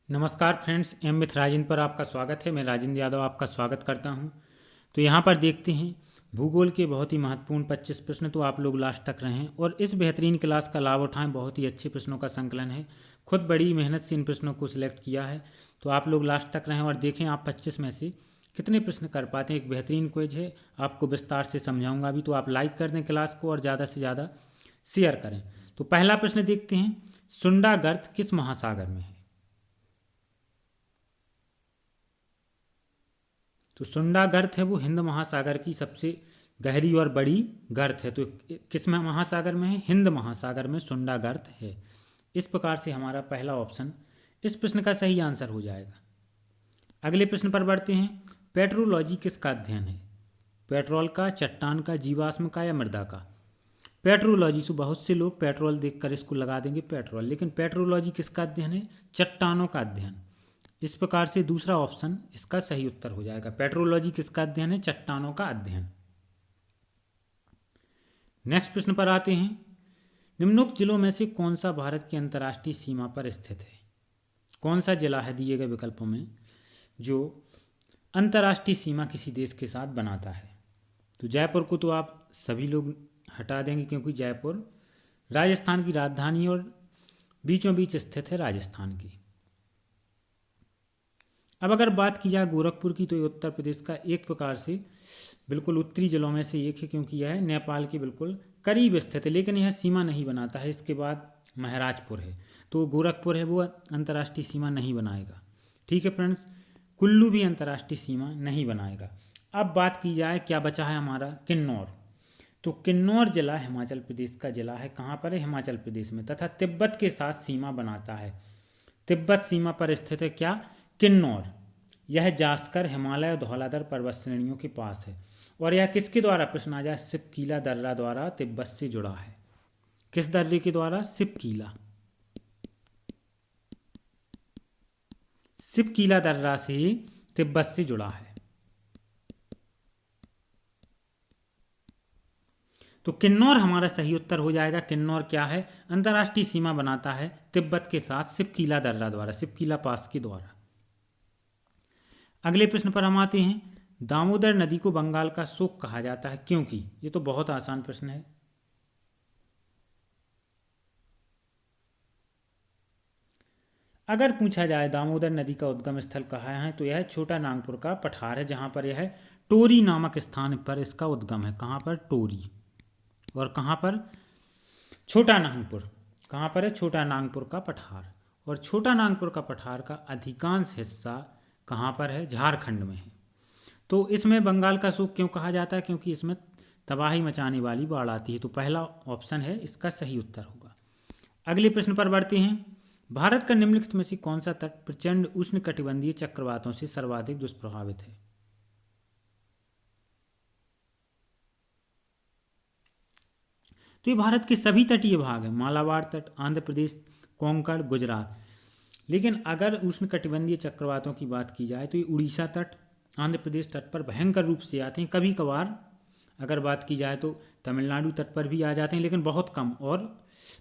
नमस्कार friends, am with Rajendra पर आपका स्वागत है। मैं राजेंद्र यादव आपका स्वागत करता हूं। तो यहां पर देखते हैं भूगोल के बहुत ही महत्वपूर्ण 25 प्रश्न। तो आप लोग लास्ट तक रहें और इस बेहतरीन क्लास का लाभ उठाएं। बहुत ही अच्छे प्रश्नों का संकलन है। खुद बड़ी मेहनत से इन प्रश्नों को सिलेक्ट किया है। तो आप लोग लास्ट तक रहें और देखें आप 25 में से कितने प्रश्न कर पाते हैं। एक बेहतरीन क्विज है, आपको विस्तार से समझाऊंगा अभी। तो आप लाइक कर दें क्लास को और ज़्यादा से ज़्यादा शेयर करें। तो पहला प्रश्न देखते हैं, सुंडा गर्त किस महासागर में है? तो सुंडा गर्त है वो हिंद महासागर की सबसे गहरी और बड़ी गर्त है। तो किस में महासागर में है? हिंद महासागर में सुंडा गर्त है। इस प्रकार से हमारा पहला ऑप्शन इस प्रश्न का सही आंसर हो जाएगा। अगले प्रश्न पर बढ़ते हैं, पेट्रोलॉजी किसका अध्ययन है? पेट्रोल का, चट्टान का, जीवाश्म का या मृदा का? पेट्रोलॉजी से बहुत से लोग पेट्रोल देखकर इसको लगा देंगे पेट्रोल, लेकिन पेट्रोलॉजी किसका अध्ययन है? चट्टानों का अध्ययन। इस प्रकार से दूसरा ऑप्शन इसका सही उत्तर हो जाएगा। पेट्रोलॉजी किसका अध्ययन है? चट्टानों का अध्ययन। नेक्स्ट प्रश्न पर आते हैं, निम्नोक्त जिलों में से कौन सा भारत की अंतर्राष्ट्रीय सीमा पर स्थित है? कौन सा जिला है दिए गए विकल्पों में जो अंतर्राष्ट्रीय सीमा किसी देश के साथ बनाता है? तो जयपुर को तो आप सभी लोग हटा देंगे क्योंकि जयपुर राजस्थान की राजधानी और बीचों बीच स्थित है राजस्थान की। अब अगर बात की जाए गोरखपुर की, तो ये उत्तर प्रदेश का एक प्रकार से बिल्कुल उत्तरी जिलों में से एक है, क्योंकि यह नेपाल के बिल्कुल करीब स्थित है, लेकिन यह सीमा नहीं बनाता है। इसके बाद महाराजपुर है, तो गोरखपुर है वो अंतर्राष्ट्रीय सीमा नहीं बनाएगा। ठीक है फ्रेंड्स, कुल्लू भी अंतर्राष्ट्रीय सीमा नहीं बनाएगा। अब बात की जाए क्या बचा है हमारा, किन्नौर। तो किन्नौर जिला हिमाचल प्रदेश का जिला है। कहाँ पर है? हिमाचल प्रदेश में, तथा तिब्बत के साथ सीमा बनाता है। तिब्बत सीमा पर स्थित है क्या? किन्नौर। यह जास्कर, हिमालय और धौलाधर पर्वत श्रेणियों के पास है। और यह किसके द्वारा, प्रश्न आ जाए, सिपकीला दर्रा द्वारा तिब्बत से जुड़ा है। किस दर्रे के द्वारा? सिपकीला। सिपकीला दर्रा से तिब्बत से जुड़ा है। तो किन्नौर हमारा सही उत्तर हो जाएगा। किन्नौर क्या है? अंतर्राष्ट्रीय सीमा बनाता है तिब्बत के साथ सिपकीला दर्रा द्वारा, सिपकीला पास के द्वारा। अगले प्रश्न पर हम आते हैं, दामोदर नदी को बंगाल का शोक कहा जाता है क्योंकि? ये तो बहुत आसान प्रश्न है। अगर पूछा जाए दामोदर नदी का उद्गम स्थल कहाँ है, तो यह छोटा नागपुर का पठार है, जहाँ पर यह टोरी नामक स्थान पर इसका उद्गम है। कहाँ पर? टोरी। और कहाँ पर? छोटा नागपुर। कहाँ पर है? छोटा नागपुर का पठार। और छोटा नागपुर का पठार का अधिकांश हिस्सा कहाँ पर है? झारखंड में है। तो इसमें बंगाल का सूख क्यों कहा जाता है? क्योंकि इसमें तबाही मचाने वाली बाढ़ आती है। तो पहला ऑप्शन है इसका सही उत्तर होगा। अगले प्रश्न पर बढ़ते हैं, भारत का निम्नलिखित में से कौन सा तट प्रचंड उष्णकटिबंधीय चक्रवातों से सर्वाधिक दुष्प्रभावित है? तो ये भारत के सभी तटीय भाग हैं, मालाबार तट, आंध्र प्रदेश, कोंकण, गुजरात। लेकिन अगर उष्णकटिबंधीय चक्रवातों की बात की जाए तो ये उड़ीसा तट, आंध्र प्रदेश तट पर भयंकर रूप से आते हैं। कभी कभार अगर बात की जाए तो तमिलनाडु तट पर भी आ जाते हैं, लेकिन बहुत कम, और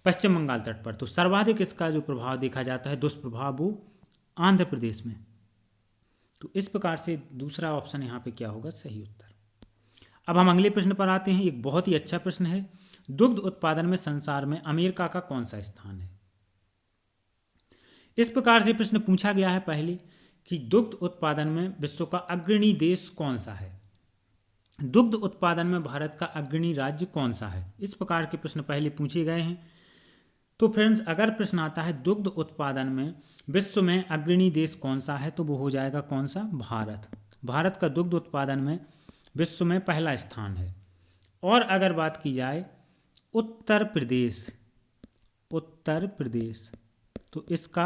पश्चिम बंगाल तट पर। तो सर्वाधिक इसका जो प्रभाव देखा जाता है, दुष्प्रभाव, वो आंध्र प्रदेश में। तो इस प्रकार से दूसरा ऑप्शन यहाँ पे क्या होगा? सही उत्तर। अब हम अगले प्रश्न पर आते हैं। एक बहुत ही अच्छा प्रश्न है, दुग्ध उत्पादन में संसार में अमेरिका का कौन सा स्थान है? इस प्रकार से प्रश्न पूछा गया है पहले कि दुग्ध उत्पादन में विश्व का अग्रणी देश कौन सा है? दुग्ध उत्पादन में भारत का अग्रणी राज्य कौन सा है? इस प्रकार के प्रश्न पहले पूछे गए हैं। तो फ्रेंड्स, अगर प्रश्न आता है दुग्ध उत्पादन में विश्व में अग्रणी देश कौन सा है, तो वो हो जाएगा कौन सा? भारत। भारत का दुग्ध उत्पादन में विश्व में पहला स्थान है। और अगर बात की जाए उत्तर प्रदेश, उत्तर प्रदेश, तो इसका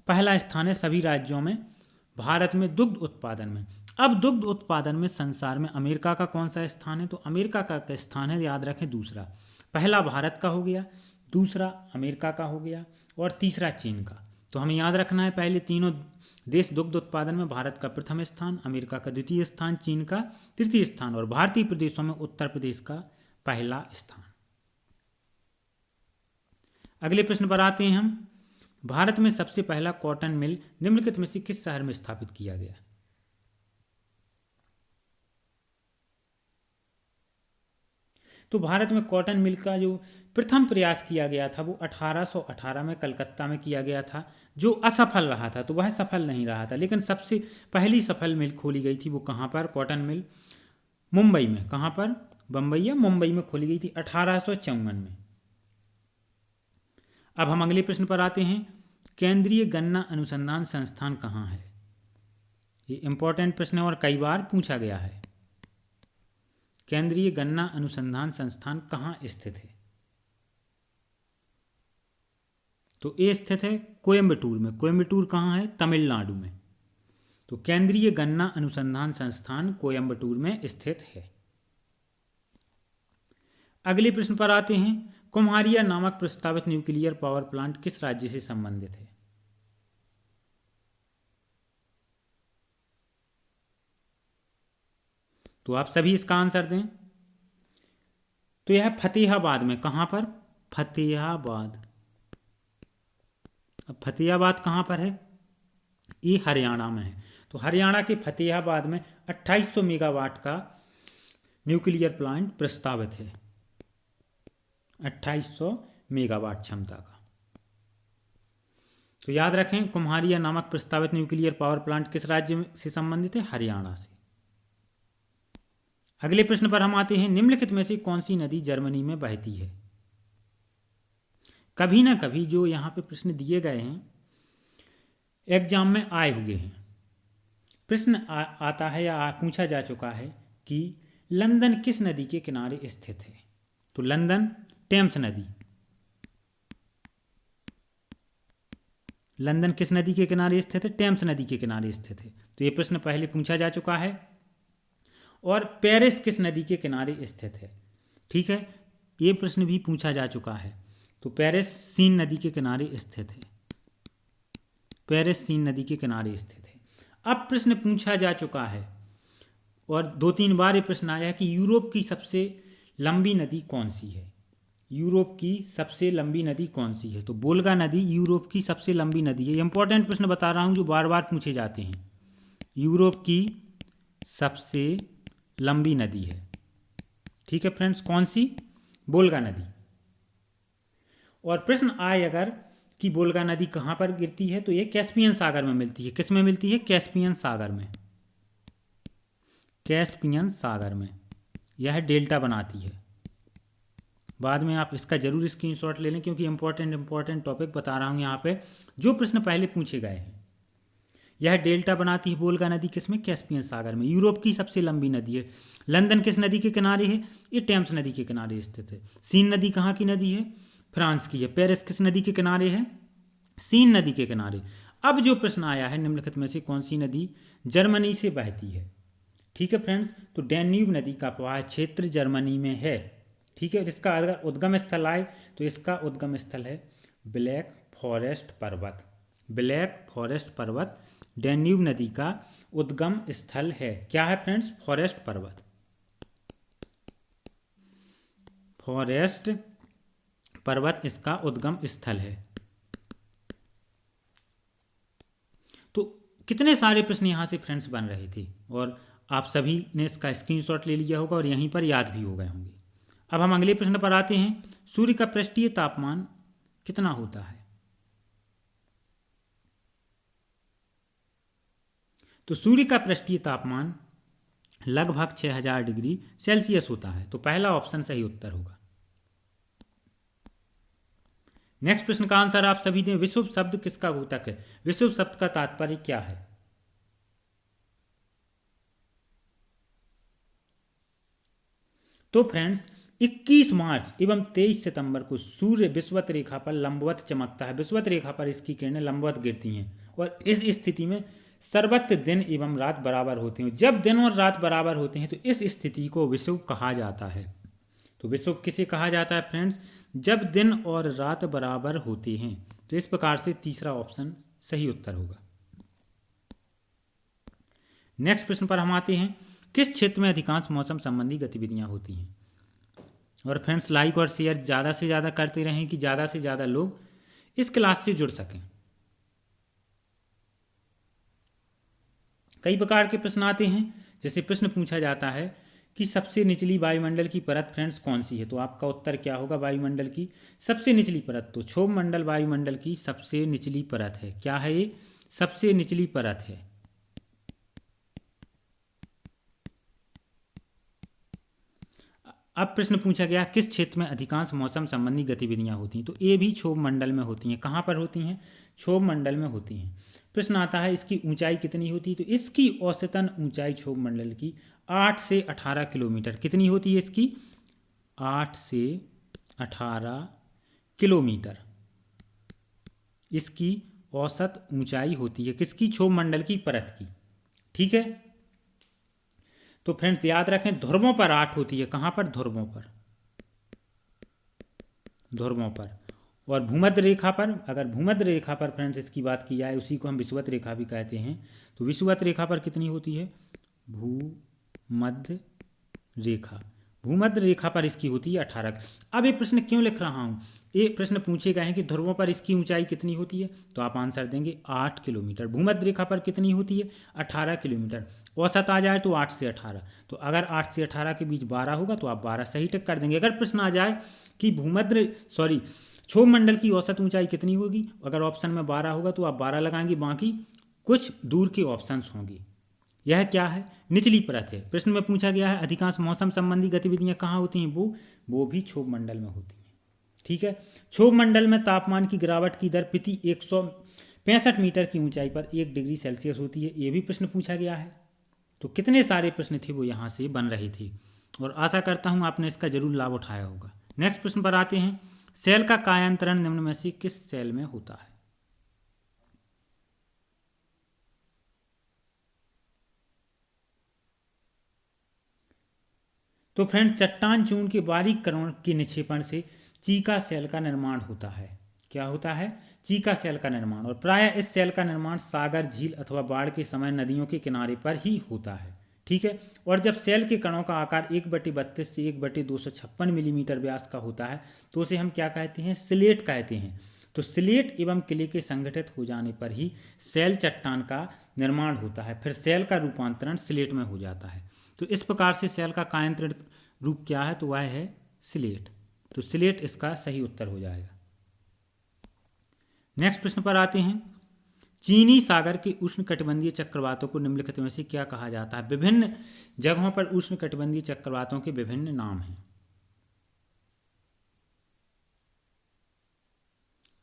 पहला स्थान है सभी राज्यों में भारत में दुग्ध उत्पादन में। अब दुग्ध उत्पादन में संसार में अमेरिका का कौन सा स्थान है? तो अमेरिका का स्थान है, याद रखें, दूसरा। पहला भारत का हो गया, दूसरा अमेरिका का हो गया, और तीसरा चीन का। तो हमें याद रखना है पहले तीनों देश दुग्ध उत्पादन में भारत का प्रथम स्थान, अमेरिका का द्वितीय स्थान, चीन का तृतीय स्थान, और भारतीय प्रदेशों में उत्तर प्रदेश का पहला स्थान। अगले प्रश्न पर आते हैं हम, भारत में सबसे पहला कॉटन मिल निम्नलिखित में से किस शहर में स्थापित किया गया? तो भारत में कॉटन मिल का जो प्रथम प्रयास किया गया था वो 1818 में कलकत्ता में किया गया था, जो असफल रहा था। तो वह सफल नहीं रहा था, लेकिन सबसे पहली सफल मिल खोली गई थी वो कहाँ पर? कॉटन मिल मुंबई में। कहाँ पर? बम्बई या मुंबई में खोली गई थी 1854 में। अब हम अगले प्रश्न पर आते हैं। केंद्रीय गन्ना अनुसंधान संस्थान कहाँ है? ये इंपॉर्टेंट प्रश्न है और कई बार पूछा गया है। केंद्रीय गन्ना अनुसंधान संस्थान कहाँ स्थित है? तो ये स्थित है कोयम्बटूर में। कोयम्बटूर कहाँ है? तमिलनाडु में। तो केंद्रीय गन्ना अनुसंधान संस्थान कोयम्बटूर में स्थित है। अगले प्रश्न पर आते हैं। कुम्हारिया नामक प्रस्तावित न्यूक्लियर पावर प्लांट किस राज्य से संबंधित है? तो आप सभी इसका आंसर दें। तो यह फतेहाबाद में। कहाँ पर? फतेहाबाद। अब फतेहाबाद कहाँ पर है? ये हरियाणा में है। तो हरियाणा के फतेहाबाद में 2800 मेगावाट का न्यूक्लियर प्लांट प्रस्तावित है। 2800 मेगावाट क्षमता का। तो याद रखें, कुम्हारिया नामक प्रस्तावित न्यूक्लियर पावर प्लांट किस राज्य से संबंधित है? हरियाणा से। अगले प्रश्न पर हम आते हैं। निम्नलिखित में से कौन सी नदी जर्मनी में बहती है? कभी ना कभी जो यहाँ पे प्रश्न दिए गए हैं, एग्जाम में आए हुए हैं। प्रश्न आता है या पूछा जा चुका है कि लंदन किस नदी के किनारे स्थित है? तो लंदन टेम्स नदी। लंदन किस नदी के किनारे स्थित है? टेम्स नदी के किनारे स्थित है। तो ये प्रश्न पहले पूछा जा चुका है। और पेरिस किस नदी के किनारे स्थित है? ठीक है, ये प्रश्न भी पूछा जा चुका है। तो पेरिस सीन नदी के किनारे स्थित है। पेरिस सीन नदी के किनारे स्थित है। अब प्रश्न पूछा जा चुका है और 2-3 बार ये प्रश्न आया है कि यूरोप की सबसे लंबी नदी कौन सी है? यूरोप की सबसे लंबी नदी कौन सी है? तो वोल्गा नदी यूरोप की सबसे लंबी नदी है। इंपॉर्टेंट प्रश्न बता रहा हूं जो बार बार पूछे जाते हैं। यूरोप की सबसे लंबी नदी है। ठीक है फ्रेंड्स, कौन सी? वोल्गा नदी। और प्रश्न आए अगर कि वोल्गा नदी कहाँ पर गिरती है, तो ये कैस्पियन सागर में मिलती है। किस में मिलती है? कैस्पियन सागर में। कैस्पियन सागर में यह डेल्टा बनाती है। बाद में आप इसका जरूर स्क्रीनशॉट ले लें, क्योंकि इंपॉर्टेंट टॉपिक बता रहा हूँ यहाँ पे, जो प्रश्न पहले पूछे गए हैं। यह डेल्टा बनाती है वोल्गा नदी किसमें? कैस्पियन सागर में। यूरोप की सबसे लंबी नदी है। लंदन किस नदी के किनारे है? ये टेम्स नदी के किनारे स्थित है। सीन नदी कहाँ की नदी है? फ्रांस की है। पेरिस किस नदी के किनारे है? सीन नदी के किनारे। अब जो प्रश्न आया है, निम्नलिखित में से कौन सी नदी जर्मनी से बहती है? ठीक है फ्रेंड्स, तो डैन्यूब नदी का प्रवाह क्षेत्र जर्मनी में है। ठीक है, जिसका अगर उद्गम स्थल आए तो इसका उद्गम स्थल है ब्लैक फॉरेस्ट पर्वत। ब्लैक फॉरेस्ट पर्वत डैन्यूब नदी का उद्गम स्थल है। क्या है फ्रेंड्स? फॉरेस्ट पर्वत। फॉरेस्ट पर्वत इसका उद्गम स्थल है। तो कितने सारे प्रश्न यहाँ से फ्रेंड्स बन रहे थे और आप सभी ने इसका स्क्रीनशॉट ले लिया होगा और यहीं पर याद भी हो गए होंगे। अब हम अगले प्रश्न पर आते हैं। सूर्य का पृष्ठीय तापमान कितना होता है? तो सूर्य का पृष्ठीय तापमान लगभग 6000 डिग्री सेल्सियस होता है। तो पहला ऑप्शन सही उत्तर होगा। नेक्स्ट प्रश्न का आंसर आप सभी दें। विषुव शब्द किसका द्योतक है? विषुव शब्द का तात्पर्य क्या है? तो फ्रेंड्स 21 मार्च एवं 23 सितंबर को सूर्य विषुवत रेखा पर लंबवत चमकता है। विषुवत रेखा पर इसकी किरणें लंबवत गिरती हैं और इस स्थिति में सर्वत्र दिन एवं रात बराबर होते हैं। जब दिन और रात बराबर होते हैं तो इस स्थिति को विषुव कहा जाता है। तो विषुव किसे कहा जाता है फ्रेंड्स? जब दिन और रात बराबर होते हैं। तो इस प्रकार से तीसरा ऑप्शन सही उत्तर होगा। नेक्स्ट प्रश्न पर हम आते हैं। किस क्षेत्र में अधिकांश मौसम संबंधी गतिविधियां होती हैं? और फ्रेंड्स लाइक और शेयर ज़्यादा से ज़्यादा करते रहें कि ज़्यादा से ज़्यादा लोग इस क्लास से जुड़ सकें। कई प्रकार के प्रश्न आते हैं। जैसे प्रश्न पूछा जाता है कि सबसे निचली वायुमंडल की परत फ्रेंड्स कौन सी है, तो आपका उत्तर क्या होगा? वायुमंडल की सबसे निचली परत तो क्षोभ मंडल वायुमंडल की सबसे निचली परत है। क्या है ये? सबसे निचली परत है। अब प्रश्न पूछा गया किस क्षेत्र में अधिकांश मौसम संबंधी गतिविधियां होती हैं, तो ये भी क्षोभ मंडल में होती हैं। कहाँ पर होती हैं? क्षोभ मंडल में होती हैं। प्रश्न आता है इसकी ऊंचाई कितनी होती है, तो इसकी औसतन ऊंचाई क्षोभ मंडल की 8 से 18 किलोमीटर कितनी होती है? इसकी 8 से 18 किलोमीटर इसकी औसत ऊंचाई होती है। किसकी? क्षोभ मंडल की परत की। ठीक है, तो फ्रेंड्स याद रखें ध्रुवों पर 8 होती है। कहाँ पर? ध्रुवों पर, ध्रुवों पर। और भूमध्य रेखा पर, अगर भूमध्य रेखा पर फ्रेंड्स इसकी बात की जाए, उसी को हम विषुवत रेखा भी कहते हैं, तो विषुवत रेखा पर कितनी होती है? भूमध्य रेखा, भूमध्य रेखा पर इसकी होती है 18। अब ये प्रश्न क्यों लिख रहा हूँ? ये प्रश्न पूछे गए हैं कि ध्रुवों पर इसकी ऊंचाई कितनी होती है, तो आप आंसर देंगे 8 किलोमीटर। भूमध्य रेखा पर कितनी होती है? 18 किलोमीटर। औसत आ जाए तो 8 से 18, तो अगर 8 से 18 के बीच 12 होगा तो आप 12 सही टिक कर देंगे। अगर प्रश्न आ जाए कि क्षोभ मंडल की औसत ऊंचाई कितनी होगी, अगर ऑप्शन में 12 होगा तो आप 12 लगाएंगे, बाकी कुछ दूर के ऑप्शंस होंगे। यह क्या है? निचली परत है। प्रश्न में पूछा गया है अधिकांश मौसम संबंधी गतिविधियां कहाँ होती हैं, वो भी क्षोभ मंडल में होती हैं। ठीक है, क्षोभ मंडल में तापमान की गिरावट की दर प्रति 165 मीटर की ऊंचाई पर 1 डिग्री सेल्सियस होती है। ये भी प्रश्न पूछा गया है। तो कितने सारे प्रश्न थे वो यहाँ से बन रहे थे, और आशा करता हूँ आपने इसका जरूर लाभ उठाया होगा। नेक्स्ट प्रश्न पर आते हैं, सेल का कायांतरण निम्न में से किस सेल में होता है? तो फ्रेंड्स चट्टान चूर्ण के बारीक कणों के निक्षेपण से चीका सेल का निर्माण होता है। क्या होता है? चीका सेल का निर्माण। और प्रायः इस सेल का निर्माण सागर, झील अथवा बाढ़ के समय नदियों के किनारे पर ही होता है। ठीक है, और जब सेल के कणों का आकार 1/32 से 1/256 मिलीमीटर व्यास का होता है तो उसे हम क्या कहते हैं? स्लेट कहते हैं। तो स्लेट एवं क्ले के संगठित हो जाने पर ही सेल चट्टान का निर्माण होता है, फिर सेल का रूपांतरण स्लेट में हो जाता है। तो इस प्रकार से सेल का कायांतरित रूप क्या है, तो वह है स्लेट। तो स्लेट इसका सही उत्तर हो जाएगा। नेक्स्ट प्रश्न पर आते हैं, चीनी सागर के उष्णकटिबंधीय चक्रवातों को निम्नलिखित में से क्या कहा जाता है? विभिन्न जगहों पर उष्णकटिबंधीय चक्रवातों के विभिन्न नाम हैं।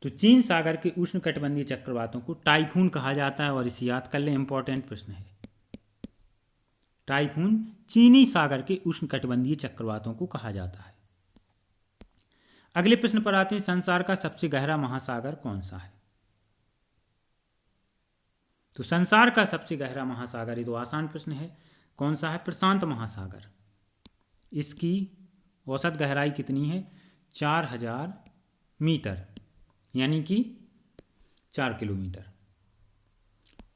तो चीन सागर के उष्णकटिबंधीय चक्रवातों को टाइफून कहा जाता है, और इसे याद कर लें, इंपॉर्टेंट प्रश्न है। टाइफून चीनी सागर के उष्णकटिबंधीय चक्रवातों को कहा जाता है। अगले प्रश्न पर आते हैं, संसार का सबसे गहरा महासागर कौन सा है? तो संसार का सबसे गहरा महासागर, ये तो आसान प्रश्न है, कौन सा है? प्रशांत महासागर। इसकी औसत गहराई कितनी है? 4000 मीटर, यानी कि 4 किलोमीटर।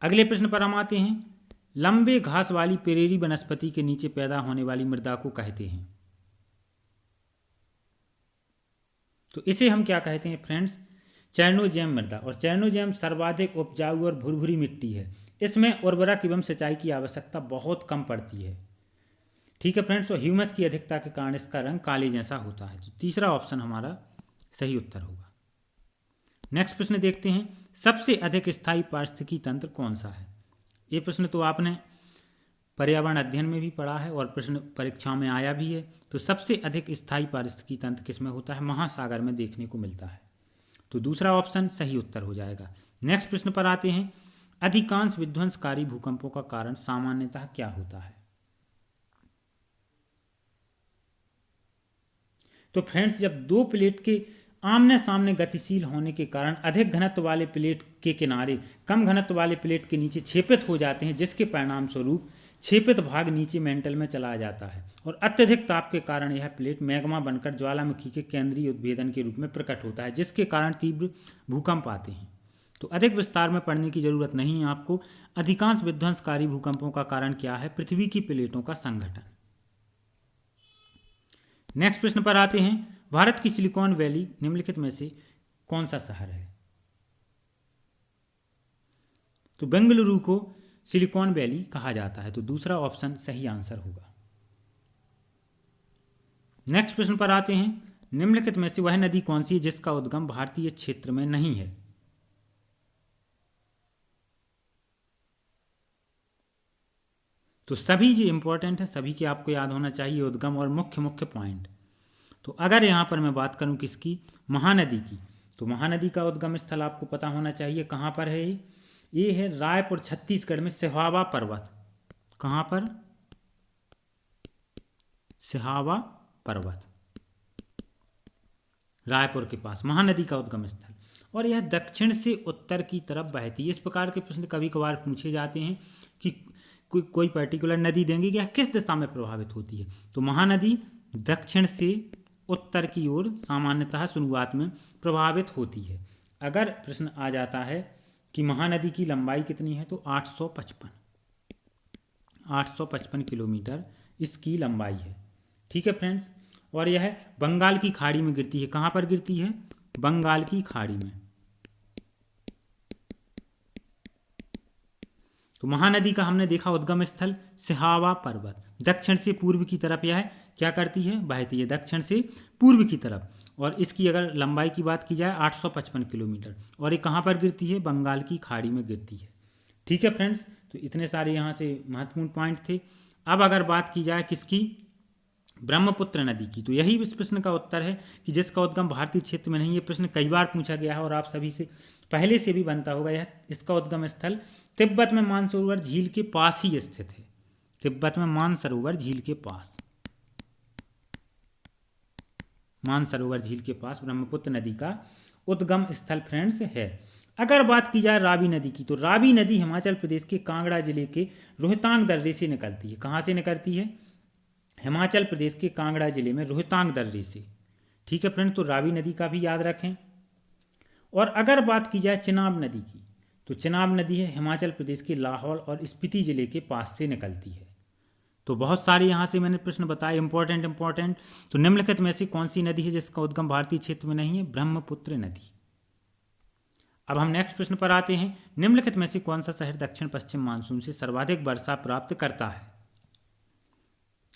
अगले प्रश्न पर हम आते हैं, लंबे घास वाली पेरेरी वनस्पति के नीचे पैदा होने वाली मृदा को कहते हैं। तो इसे हम क्या कहते हैं फ्रेंड्स? चैनोजैम मृदा। और चैनोजैम सर्वाधिक उपजाऊ और भुरभुरी मिट्टी है। इसमें उर्वरक एवं सिंचाई की आवश्यकता बहुत कम पड़ती है। ठीक है फ्रेंड्स, और ह्यूमस की अधिकता के कारण इसका रंग काले जैसा होता है। तो तीसरा ऑप्शन हमारा सही उत्तर होगा। नेक्स्ट प्रश्न देखते हैं, सबसे अधिक स्थायी पारिस्थितिकी तंत्र कौन सा है? ये प्रश्न तो आपने पर्यावरण अध्ययन में भी पढ़ा है और प्रश्न परीक्षा में आया भी है। तो सबसे अधिक स्थायी पारिस्थितिकी तंत्र किसमें होता है? महासागर में देखने को मिलता है। तो दूसरा ऑप्शन सही उत्तर हो जाएगा। नेक्स्ट प्रश्न पर आते हैं, अधिकांश विध्वंसकारी भूकंपों का कारण सामान्यतः क्या होता है? तो फ्रेंड्स जब दो प्लेट के आमने सामने गतिशील होने के कारण अधिक घनत्व वाले प्लेट के किनारे कम घनत्व वाले प्लेट के नीचे छेपित हो जाते हैं, जिसके परिणाम स्वरूप छेपित भाग नीचे मेंटल में चला जाता है, और अत्यधिक ताप के कारण यह प्लेट मैग्मा बनकर ज्वालामुखी के केंद्रीय उद्भेदन के रूप में प्रकट होता है, जिसके कारण तीव्र भूकंप आते हैं। तो अधिक विस्तार में पढ़ने की जरूरत नहीं है आपको। अधिकांश विध्वंसकारी भूकंपों का कारण क्या है? पृथ्वी की प्लेटों का संघटन। नेक्स्ट प्रश्न पर आते हैं, भारत की सिलिकॉन वैली निम्नलिखित में से कौन सा शहर है? तो बेंगलुरु को सिलिकॉन वैली कहा जाता है। तो दूसरा ऑप्शन सही आंसर होगा। नेक्स्ट प्रश्न पर आते हैं, निम्नलिखित में से वह नदी कौन सी है जिसका उद्गम भारतीय क्षेत्र में नहीं है? तो सभी जो इंपॉर्टेंट है, सभी के आपको याद होना चाहिए उद्गम और मुख्य मुख्य पॉइंट। तो अगर यहाँ पर मैं बात करूँ किसकी, महानदी की, तो महानदी का उद्गम स्थल आपको पता होना चाहिए कहाँ पर है। ये है रायपुर छत्तीसगढ़ में सिहावा पर्वत। कहाँ पर? सिहावा पर्वत, रायपुर के पास महानदी का उद्गम स्थल। और यह दक्षिण से उत्तर की तरफ बहती है। इस प्रकार के प्रश्न कभी कभार पूछे जाते हैं कि कोई पर्टिकुलर नदी देंगे कि यह किस दिशा में प्रभावित होती है। तो महानदी दक्षिण से उत्तर की ओर सामान्यतः शुरुआत में प्रभावित होती है। अगर प्रश्न आ जाता है कि महानदी की लंबाई कितनी है, तो 855 किलोमीटर इसकी लंबाई है। ठीक है फ्रेंड्स, और यह बंगाल की खाड़ी में गिरती है। कहाँ पर गिरती है? बंगाल की खाड़ी में। तो महानदी का हमने देखा उद्गम स्थल सिहावा पर्वत, दक्षिण से पूर्व की तरफ यह क्या करती है, बहती है दक्षिण से पूर्व की तरफ। और इसकी अगर लंबाई की बात की जाए 855 किलोमीटर, और ये कहाँ पर गिरती है? बंगाल की खाड़ी में गिरती है। ठीक है फ्रेंड्स, तो इतने सारे यहाँ से महत्वपूर्ण पॉइंट थे। अब अगर बात की जाए किसकी, ब्रह्मपुत्र नदी की, तो यही इस प्रश्न का उत्तर है कि जिसका उद्गम भारतीय क्षेत्र में नहीं। ये प्रश्न कई बार पूछा गया है और आप सभी से पहले से भी बनता होगा। यह इसका उद्गम स्थल तिब्बत में मानसरोवर झील के पास ही स्थित है। तिब्बत में मानसरोवर झील के पास, मानसरोवर झील के पास ब्रह्मपुत्र नदी का उद्गम स्थल फ्रेंड्स है। अगर बात की जाए रावी नदी की, तो रावी नदी हिमाचल प्रदेश के कांगड़ा जिले के रोहतांग दर्रे से निकलती है। कहाँ से निकलती है? हिमाचल प्रदेश के कांगड़ा जिले में रोहतांग दर्रे से। ठीक है फ्रेंड्स, तो रावी नदी का भी याद रखें। और अगर बात की जाए चिनाब नदी की, तो चिनाब नदी है हिमाचल प्रदेश के लाहौल और स्पीति जिले के पास से निकलती है। तो बहुत सारे यहाँ से मैंने प्रश्न बताए इंपॉर्टेंट। तो निम्नलिखित में से कौन सी नदी है जिसका उद्गम भारतीय क्षेत्र में नहीं है? ब्रह्मपुत्र नदी। अब हम नेक्स्ट प्रश्न पर आते हैं, निम्नलिखित में से कौन सा शहर दक्षिण पश्चिम मानसून से सर्वाधिक वर्षा प्राप्त करता है?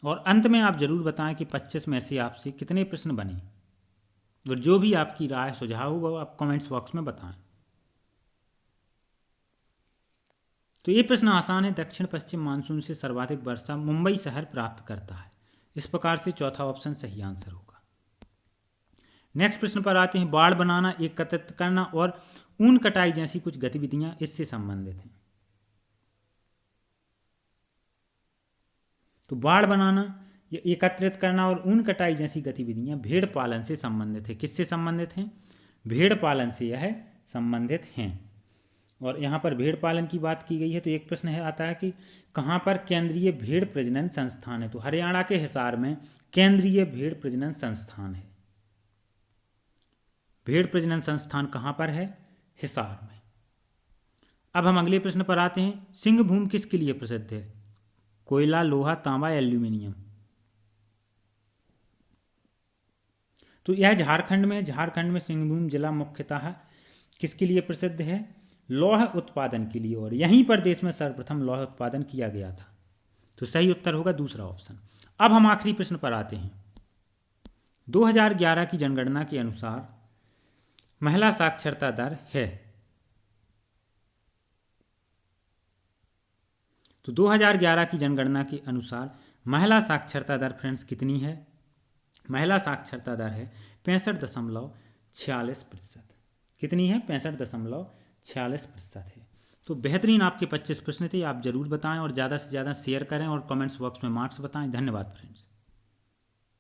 और अंत में आप जरूर बताएं कि 25 में से आपसे कितने प्रश्न बने, और जो भी आपकी राय सुझाव हो वो आप कमेंट्स बॉक्स में बताएं। तो ये प्रश्न आसान है, दक्षिण पश्चिम मानसून से सर्वाधिक वर्षा मुंबई शहर प्राप्त करता है। इस प्रकार से चौथा ऑप्शन सही आंसर होगा। नेक्स्ट प्रश्न पर आते हैं, बाड़ बनाना, एकत्रित करना और ऊन कटाई जैसी कुछ गतिविधियां इससे संबंधित हैं। तो बाड़ बनाना, या एकत्रित करना और ऊन कटाई जैसी गतिविधियां भेड़ पालन से संबंधित है। किससे संबंधित हैं? भेड़ पालन से यह संबंधित हैं। और यहाँ पर भेड़ पालन की बात की गई है, तो एक प्रश्न है आता है कि कहाँ पर केंद्रीय भेड़ प्रजनन संस्थान है? तो हरियाणा के हिसार में केंद्रीय भेड़ प्रजनन संस्थान है। भेड़ प्रजनन संस्थान कहाँ पर है? हिसार में। अब हम अगले प्रश्न पर आते हैं, सिंहभूम किसके लिए प्रसिद्ध है? कोयला, लोहा, तांबा, एल्यूमिनियम। तो यह झारखंड में, झारखंड में सिंहभूम जिला मुख्यतः किसके लिए प्रसिद्ध है? लौह उत्पादन के लिए, और यहीं पर देश में सर्वप्रथम लौह उत्पादन किया गया था। तो सही उत्तर होगा दूसरा ऑप्शन। अब हम आखिरी प्रश्न पर आते हैं, 2011 की जनगणना के अनुसार महिला साक्षरता दर है। तो 2011 की जनगणना के अनुसार महिला साक्षरता दर फ्रेंड्स कितनी है? महिला साक्षरता दर है 65.46%। कितनी है? 65.46% है। तो बेहतरीन आपके 25 प्रश्न थे, आप जरूर बताएं और ज़्यादा से ज़्यादा शेयर करें और कमेंट्स बॉक्स में मार्क्स बताएं। धन्यवाद फ्रेंड्स।